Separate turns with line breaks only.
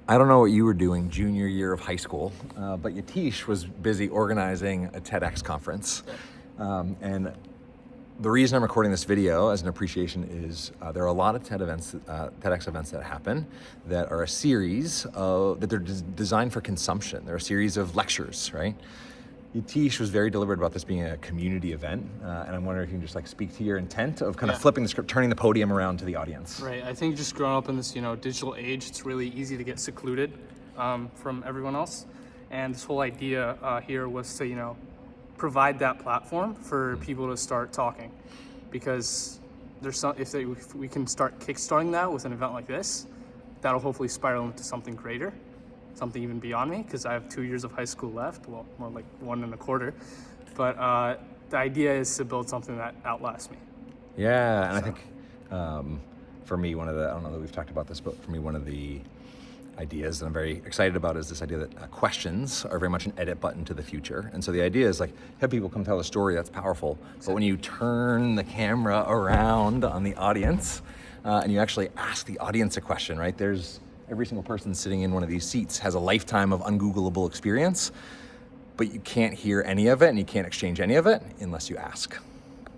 I don't know what you were doing junior year of high school, but Yatish was busy organizing a TEDx conference. And the reason I'm recording this video as an appreciation is there are a lot of TEDx events that happen that are a series of, that they're designed for consumption. They're a series of lectures, right? Yatish was very deliberate about this being a community event, and I'm wondering if you can just like speak to your intent of kind of flipping the script, turning the podium around to the audience.
Right. I think just growing up in this, digital age, it's really easy to get secluded from everyone else. And this whole idea here was to, provide that platform for people to start talking, because there's if we can start kickstarting that with an event like this, that'll hopefully spiral into something greater. Something even beyond me, because I have 2 years of high school left, well, more like 1.25. But the idea is to build something that outlasts me.
Yeah, and I think for me, I don't know that we've talked about this, but for me, one of the ideas that I'm very excited about is this idea that questions are very much an edit button to the future. And so the idea is like, have people come tell a story, that's powerful. But when you turn the camera around on the audience and you actually ask the audience a question, right? Every single person sitting in one of these seats has a lifetime of ungoogleable experience, but you can't hear any of it and you can't exchange any of it unless you ask.